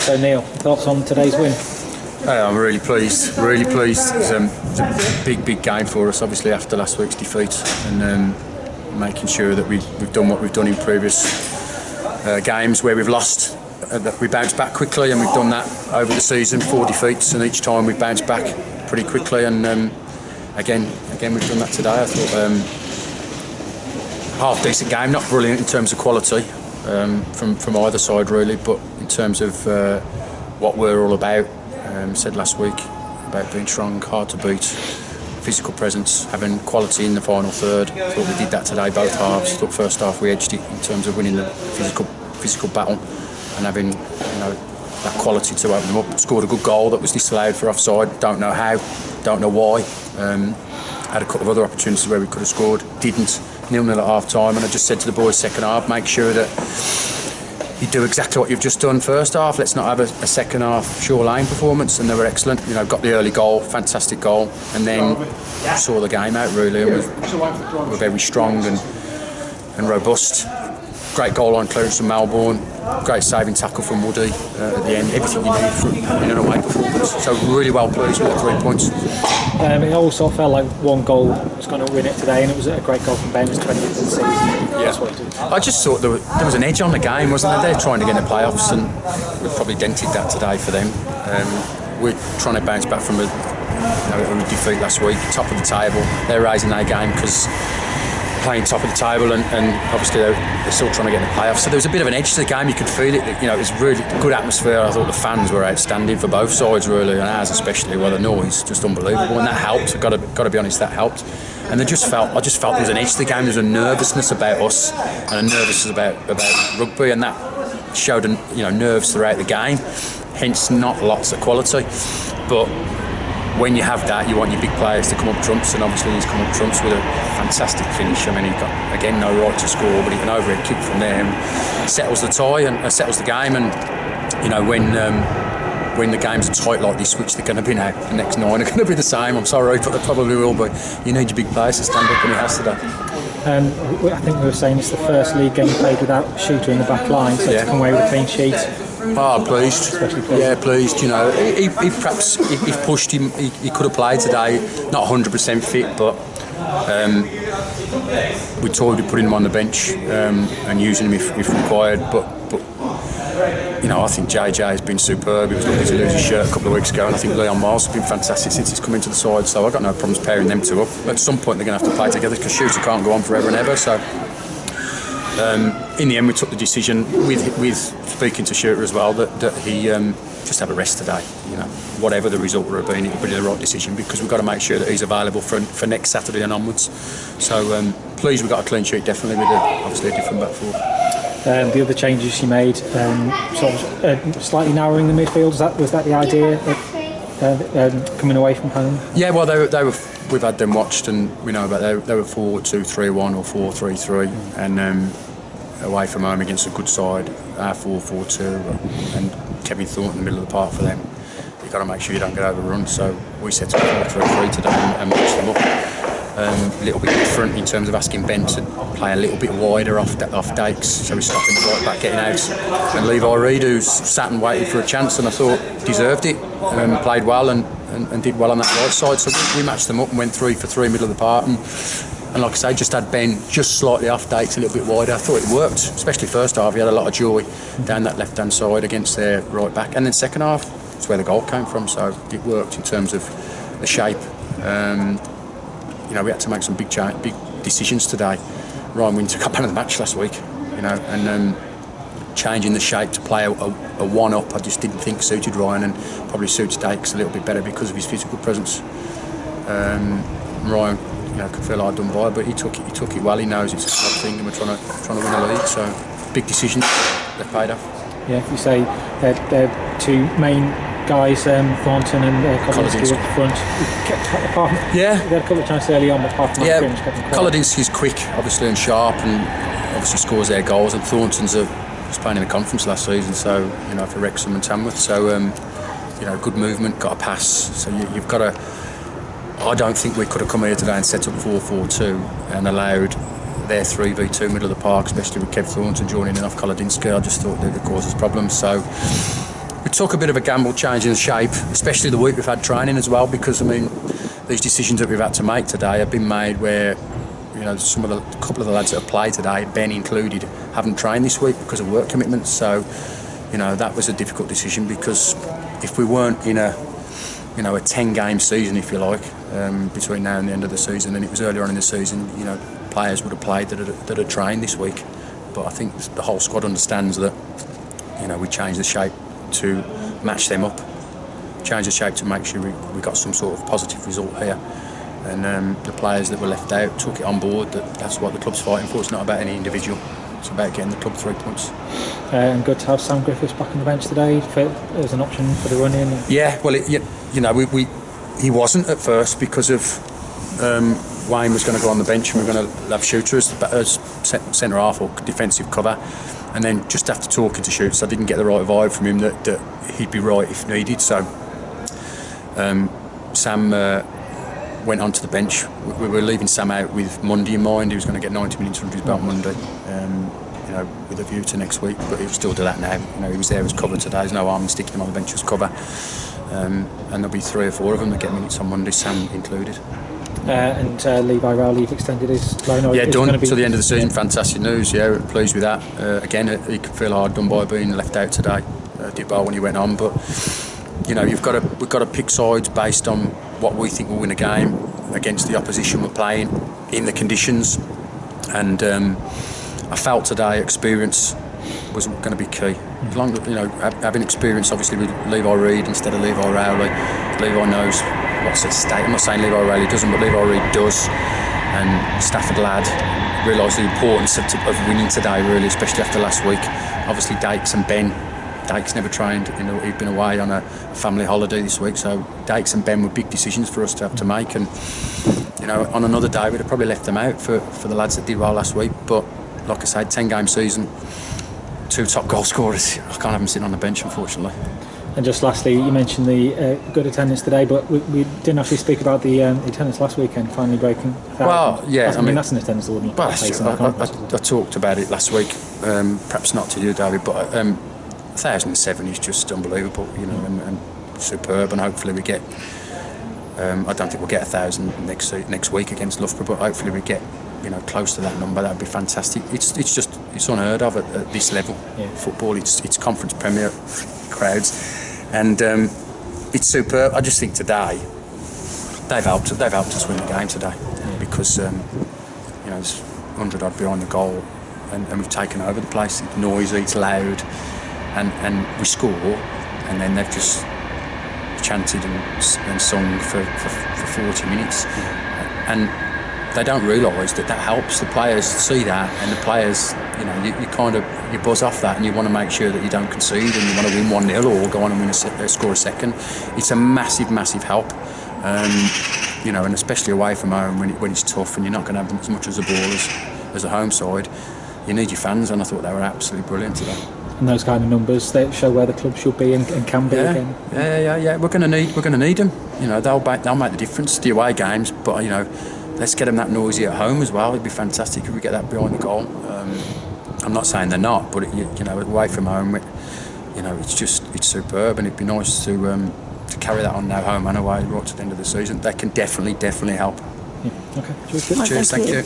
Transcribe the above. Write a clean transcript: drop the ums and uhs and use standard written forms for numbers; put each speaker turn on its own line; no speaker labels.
So Neil, thoughts on today's win?
I'm really pleased, really pleased. It's a big game for us, obviously, after last week's defeat, and making sure that we've done what we've done in previous games where we've lost, that we bounce back quickly, and we've done that over the season, 4 defeats, and each time we bounce back pretty quickly, and again we've done that today. I thought half decent game, not brilliant in terms of quality from either side really, but in terms of what we're all about. Said last week about being strong, hard to beat, physical presence, having quality in the final third. I thought we did that today, both halves. I thought first half we edged it in terms of winning the physical battle and having that quality to open them up. Scored a good goal that was disallowed for offside. Don't know how, don't know why. Had a couple of other opportunities where we could have scored, didn't. 0-0 at half time, and I just said to the boys second half, make sure that you do exactly what you've just done first half. Let's not have a second half Shore Lane performance, and they were excellent. Got the early goal, fantastic goal, and then saw the game out really, and we're very strong and robust. Great goal line clearance from Melbourne, great saving tackle from Woody at the end. Everything you need in an away performance. So really well pleased with the 3 points.
It also felt like one goal was going to win it today, and it was a great goal from Ben. It was 20th of the season.
Yeah. I just thought there was an edge on the game, wasn't there? They're trying to get in the playoffs, and we've probably dented that today for them. We're trying to bounce back from a defeat last week, top of the table. They're raising their game because playing top of the table, and obviously they're still trying to get in the playoffs. So there was a bit of an edge to the game. You could feel it. It was really good atmosphere. I thought the fans were outstanding for both sides, really, and ours especially. Well, the noise just unbelievable, and that helped. I've got to be honest, that helped. And I just felt there was an edge to the game. There was a nervousness about us and a nervousness about rugby, and that showed nerves throughout the game. Hence, not lots of quality, but when you have that, you want your big players to come up trumps, and obviously he's come up trumps with a fantastic finish. I mean, he got, again, no right to score, but he can overhead kick from there and settles the tie and settles the game. And when the games are tight like this, which they're going to be now, the next 9 are going to be the same. I'm sorry, but they probably will be. You need your big players to stand up, and he has today.
I think we were saying it's the first league game played without a shooter in the back line, so to come away with a clean sheet.
Pleased. Yeah, pleased. He perhaps if pushed him, he could have played today. Not 100% fit, but we told him putting him on the bench and using him if required. But I think JJ has been superb. He was looking to lose his shirt a couple of weeks ago, and I think Leon Miles has been fantastic since he's come into the side. So I've got no problems pairing them two up. At some point they're going to have to play together because shooter can't go on forever and ever. So. In the end, we took the decision with speaking to Shooter as well that he just have a rest today. Whatever the result would have been, it would be the right decision because we've got to make sure that he's available for next Saturday and onwards. So pleased we got a clean sheet, definitely with obviously a different back four.
The other changes you made, slightly narrowing the midfield. Was that the idea? Coming away from home? Yeah,
well, they were. We've had them watched, and we know about they were 4-2-3-1 or 4-3-3, and away from home against a good side, 4-4-2, and Kevin Thornton in the middle of the park for them. You've got to make sure you don't get overrun. So we set up 4-3-3 today and matched them up. A little bit different in terms of asking Ben to play a little bit wider off Dakes, so we're stopping the right back getting out, and Levi Reid, who's sat and waited for a chance, and I thought deserved it, played well and did well on that right side. So we matched them up and went 3 for 3 middle of the park, and like I say, just had Ben just slightly off Dakes, a little bit wider. I thought it worked, especially first half. He had a lot of joy down that left hand side against their right back, and then second half, that's where the goal came from. So it worked in terms of the shape. We had to make some big decisions today. Ryan Winter got man of the match last week, and changing the shape to play a one-up, I just didn't think suited Ryan, and probably suits Dakes a little bit better because of his physical presence. Ryan, could feel hard done by, but he took it well. He knows it's a club thing, and we're trying to win a league. So big decisions, they've paid off.
Yeah, you say they're two main guys, Thornton and Kolodinski up front. They had a couple of chances early on, but apart from that, kept them quiet.
Kolodinski's quick, obviously, and sharp, and obviously scores their goals. And Thornton's was playing in the conference last season, so for Wrexham and Tamworth. So good movement, got a pass. So you've got to. I don't think we could have come here today and set up 4-4-2 and allowed their 3v2 middle of the park, especially with Kev Thornton joining in off Kolodinski. I just thought that it causes problems. So We took a bit of a gamble changing the shape, especially the week we've had training as well, because I mean, these decisions that we've had to make today have been made where, you know, a couple of the lads that have played today, Ben included, haven't trained this week because of work commitments. So, you know, that was a difficult decision, because if we weren't in a 10-game season, if you like, between now and the end of the season, and it was earlier on in the season, you know, players would have played that had trained this week. But I think the whole squad understands that, you know, we changed the shape to match them up, changed the shape to make sure we got some sort of positive result here. And the players that were left out took it on board that that's what the club's fighting for. It's not about any individual, it's about getting the club 3 points.
And good to have Sam Griffiths back on the bench today as an option for the run-in.
Yeah, well, you know, he wasn't at first because of Wayne was going to go on the bench and we are going to have Shooter as centre half or defensive cover. And then just after talking to Shoots, I didn't get the right vibe from him that he'd be right if needed. So Sam went onto the bench. We were leaving Sam out with Monday in mind. He was going to get 90 minutes under his belt Monday, you know, with a view to next week. But he'll still do that now. You know, he was there as cover today. There's no harm in sticking him on the bench as cover. And there'll be 3 or 4 of them that get minutes on Monday, Sam included.
And Levi Rowley's extended his loan.
Yeah, done to the end of the season. Fantastic news. Yeah, we're pleased with that. Again, he could feel hard done by being left out today. Did well when he went on, but you know, we've got to pick sides based on what we think will win a game against the opposition we're playing in the conditions. And I felt today experience was going to be key. As long as, you know, having experience, obviously with Levi Reid instead of Levi Rowley. Levi knows what's at stake. I'm not saying Levi Rowley doesn't, but Levi Reid does. And Stafford lad realised the importance of winning today, really, especially after last week. Obviously, Dakes and Ben. Dakes never trained. You know, he'd been away on a family holiday this week, so Dakes and Ben were big decisions for us to have to make. And you know, on another day, we'd have probably left them out for the lads that did well last week. But like I said, 10-game season, 2 top goal scorers. I can't have them sitting on the bench, unfortunately.
And just lastly, you mentioned the good attendance today, but we didn't actually speak about the attendance last weekend, finally breaking 1,000.
Well, yeah,
I mean that's an attendance that wouldn't face in the conference.
I talked about it last week, perhaps not to you, David, but 1,007 is just unbelievable, you know, and superb, and hopefully we get. I don't think we'll get 1,000 next week against Loughborough, but hopefully we get, you know, close to that number. That'd be fantastic. It's unheard of at this level. Yeah. Football, it's conference premier crowds. And it's superb. I just think today they've helped us win the game today, because you know, there's 100 odd behind the goal, and we've taken over the place. It's noisy, it's loud, and we score, and then they've just chanted and sung for 40 minutes, and they don't realise that helps. The players see that, and the players, you know, you buzz off that, and you want to make sure that you don't concede, and you want to win 1-0 or go on and score a second. It's a massive help, you know, and especially away from home when it's tough and you're not going to have as much as a ball as a home side. You need your fans, and I thought they were absolutely brilliant today. And
those kind of numbers, they show where the club should be and can be again.
Yeah. We're going to need them. You know, they'll make the difference. The away games, but you know, let's get them that noisy at home as well. It'd be fantastic if we get that behind the goal. I'm not saying they're not, but you know, away from home, you know, it's superb, and it'd be nice to carry that on now, home and away, right to the end of the season. That can definitely help.
Yeah. Okay.
Cheers. Thank you.